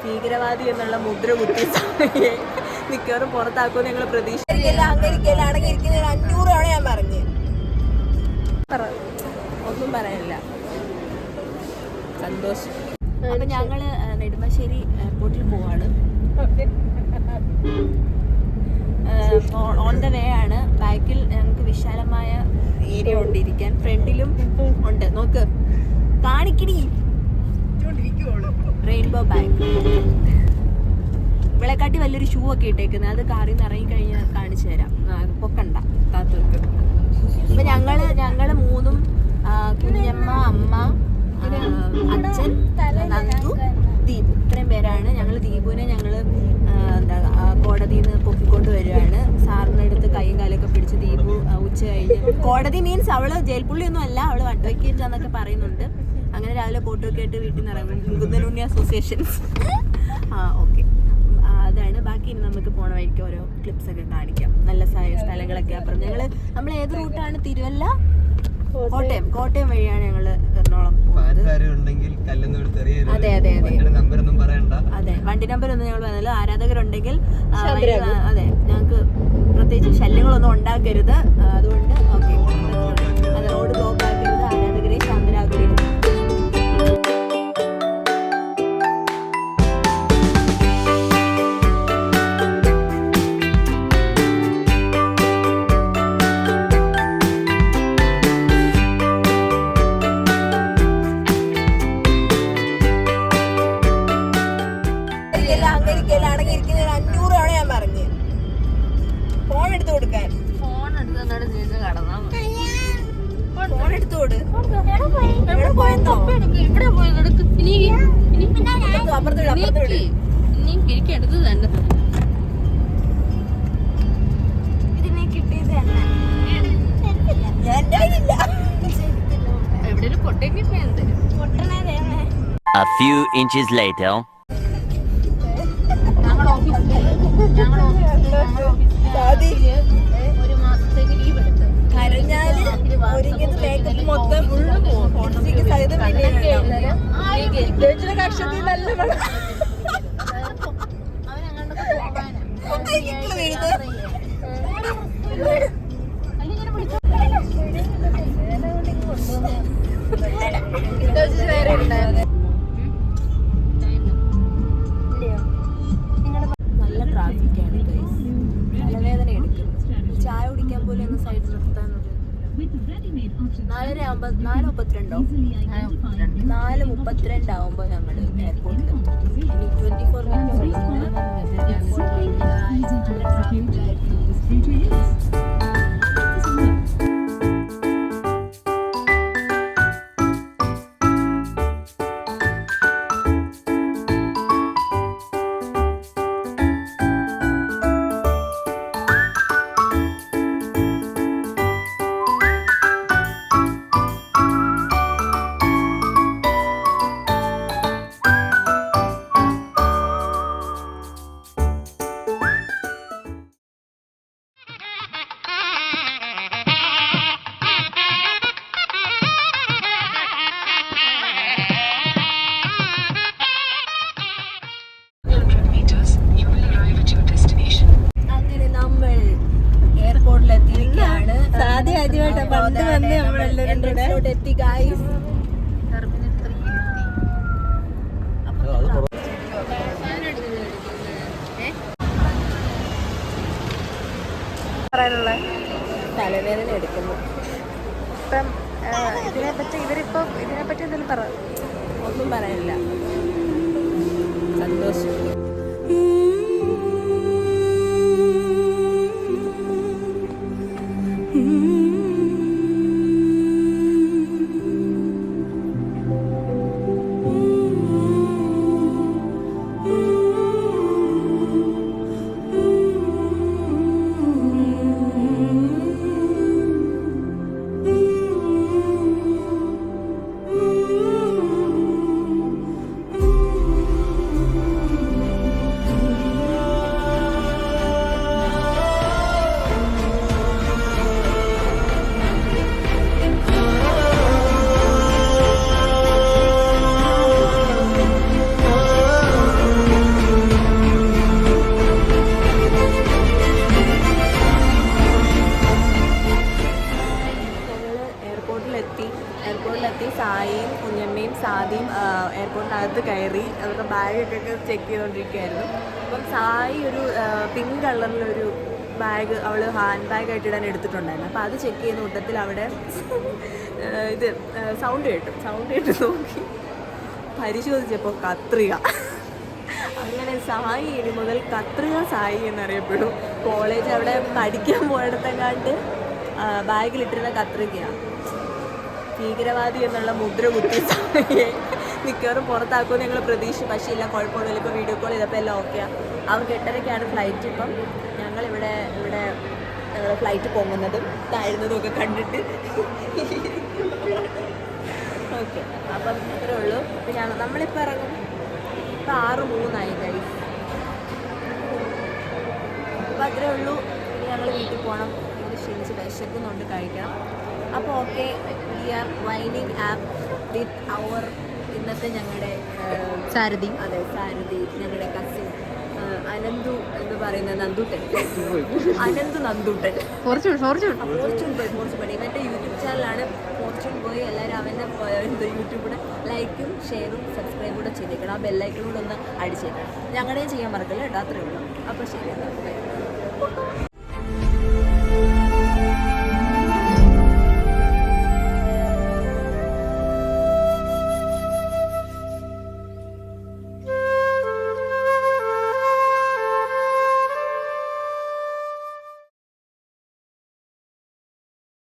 ഭീകരവാദി എന്നുള്ള മുദ്ര കുത്തി മിക്കവാറും പുറത്താക്കുമെന്ന് ഞങ്ങൾ പ്രതീക്ഷിക്കില്ല. അടങ്ങിയിരിക്കുന്ന 500 തവണ ഞാൻ പറഞ്ഞു, ഒന്നും പറയാനില്ല. സന്തോഷം. അപ്പൊ ഞങ്ങള് നെടുമ്പാശ്ശേരി എയർപോർട്ടിൽ പോവാണ്. ഓൺ ദ വേ ആണ്. ബാക്കിൽ ഞങ്ങൾക്ക് വിശാലമായ ഏരിയ കൊണ്ടിരിക്കാൻ, ഫ്രണ്ടിലും ഉണ്ട്. നോക്ക്, കാണിക്കണി റെയിൻബോ ബാങ്ക്. ഇവിളെക്കാട്ടി വലിയൊരു ഷൂ ഒക്കെ ഇട്ടേക്കുന്നത്. അത് കാറിൽ നിന്ന് ഇറങ്ങി കഴിഞ്ഞാൽ കാണിച്ചു തരാം. പൊക്കണ്ട, കാത്തുവെക്കും. അപ്പൊ ഞങ്ങള് മൂന്നും, കുഞ്ഞമ്മ, അമ്മ, അച്ഛൻ, നന്ദു, ദീപു, ഇത്രയും പേരാണ്. ഞങ്ങൾ ദീപുവിനെ കോടതിയിൽ നിന്ന് പൊക്കിക്കൊണ്ട് വരികയാണ്. സാറിൻ്റെ അടുത്ത് കൈയും കാലൊക്കെ പിടിച്ച് ദീപു ഉച്ച കഴിഞ്ഞ്, കോടതി മീൻസ് അവള് ജയിൽപ്പുള്ളിയൊന്നും അല്ല, അവള് അഡ്വക്കേറ്റ് എന്നൊക്കെ പറയുന്നുണ്ട്. അങ്ങനെ രാവിലെ ഫോട്ടോയൊക്കെ ആയിട്ട് വീട്ടിൽ നിന്ന് ഇറങ്ങും. മുകുന്ദനുണ്ണി അസോസിയേഷൻസ്. ഓക്കെ, അതാണ്. ബാക്കി ഇനി നമുക്ക് പോണ വഴിക്ക് ഓരോ ക്ലിപ്സ് ഒക്കെ കാണിക്കാം. നല്ല സ്ഥലങ്ങളൊക്കെ. അപ്പുറം നമ്മൾ ഏത് റൂട്ടാണ്? തിരുവല്ല, കോട്ടയം വഴിയാണ് ഞങ്ങൾ എറണാകുളം പോകുന്നത്. അതെ, വണ്ടി നമ്പർ ഒന്നും ഞങ്ങൾ പറഞ്ഞല്ലോ. ആരാധകരുണ്ടെങ്കിൽ അതെ, ഞങ്ങൾക്ക് പ്രത്യേകിച്ച് ശല്യങ്ങളൊന്നും ഉണ്ടാക്കരുത്. അതുകൊണ്ട് ഓക്കെ, അത് റോഡ് ബ്ലോക്ക് ആക്കരുത്. ആരാധകരെ ശാന്തരാകരുത്. അടങ്ങിയിരിക്കുന്ന 500 തവണ ഞാൻ പറഞ്ഞു, ഫോൺ എടുത്തു കൊടുക്കാൻ. ഫോൺ എടുത്തു കൊടു. എവിടെ പോയെന്നോ? ഇവിടെ അപ്പുറത്തോട്. ഇതിനെ കിട്ടിയത് തന്നെ എവിടെ പൊട്ടേക്ക് പൊട്ടണേ. A few inches later. ഒരു മാസത്തേക്ക് ലീവ് എടുത്ത് കരഞ്ഞാല് ഒരുങ്ങിയത് മേക്കപ്പ് മൊത്തം സഹിതം കക്ഷത്തിൽ നല്ല നല്ല ട്രാഫിക്കാണ്. തലവേദന എടുക്കുന്നു. ചായ കുടിക്കാൻ പോലും ഒന്ന് സൈഡ് നിർത്താനുള്ള 4:32 ആവുമ്പോൾ ഞങ്ങൾ എയർപോർട്ടിൽ എത്തും. ഇനി 24 മിനിറ്റ്സ്. എത്തി ഗൈസ്. തലവേദന എടുക്കുന്നു. ഇപ്പം ഇതിനെപ്പറ്റി എന്തെങ്കിലും പറ. ഒന്നും പറയാനില്ല. സന്തോഷം. സാരഥിയും എയർപോർട്ടിനകത്ത് കയറി അവരുടെ ബാഗൊക്കെ ചെക്ക് ചെയ്തുകൊണ്ടിരിക്കുകയായിരുന്നു. അപ്പം സായി ഒരു പിങ്ക് കളറിലൊരു ബാഗ് അവൾ ഹാൻഡ് ബാഗായിട്ട് ഇടാൻ എടുത്തിട്ടുണ്ടായിരുന്നു. അപ്പോൾ അത് ചെക്ക് ചെയ്യുന്ന കൂട്ടത്തിൽ അവിടെ ഇത് സൗണ്ട് കേട്ട് നോക്കി പരിശോധിച്ചപ്പോൾ കത്രിക. അങ്ങനെ സായി ഇനി മുതൽ കത്രിക സായി എന്നറിയപ്പെടും. കോളേജ് അവിടെ പഠിക്കാൻ പോയിടത്തെങ്ങാണ്ട് ബാഗിലിട്ടിരുന്ന കത്രികയാണ്. ഭീകരവാദി എന്നുള്ള മുദ്ര കുത്തി സായിയെ മിക്കവാറും പുറത്താക്കുമെന്ന് ഞങ്ങൾ പ്രതീക്ഷിച്ചു. പക്ഷേ ഇല്ല, കുഴപ്പമൊന്നുമില്ല. ഇപ്പോൾ വീഡിയോ കോൾ ചെയ്തപ്പോൾ എല്ലാം ഓക്കെയാണ്. അവർക്ക് 8:30-ക്കാണ് ഫ്ലൈറ്റ്. ഇപ്പം ഞങ്ങളിവിടെ ഫ്ലൈറ്റ് പൊങ്ങുന്നതും താഴുന്നതും ഒക്കെ കണ്ടിട്ട് ഓക്കെ. അപ്പം അത്രേ ഉള്ളൂ. അപ്പം നമ്മളിപ്പോൾ ഇറങ്ങും. ഇപ്പം 6:03 ഗൈസ്. അപ്പം അത്രേ ഉള്ളൂ. ഇനി ഞങ്ങൾ വീട്ടിൽ പോകണം. ഇത് ക്ഷീണിച്ച് വിശക്കുന്നുണ്ട്, കഴിക്കണം. അപ്പോൾ okay, we are winding up with our ഇന്നത്തെ ഞങ്ങളുടെ സാരഥി. അതെ, സാരഥി ഞങ്ങളുടെ കസിൻ അനന്തു എന്ന് പറയുന്ന നന്ദൂട്ടൻ. Ananthu Nandoottan fortune boy. ഇവൻ്റെ യൂട്യൂബ് ചാനലാണ് ഫോർച്യൂൺ ബോയ്. എല്ലാവരും അവൻ്റെ യൂട്യൂബിടെ ലൈക്കും ഷെയറും സബ്സ്ക്രൈബും കൂടെ ചെയ്തേക്കണം. ആ ബെല്ലൈക്കണും കൂടെ ഒന്ന് അടിച്ചേക്കണം. ഞങ്ങളുടെയും ചെയ്യാൻ മറക്കല്ല കേട്ടോ. അത്രേ ഉള്ളൂ. അപ്പോൾ ശരി.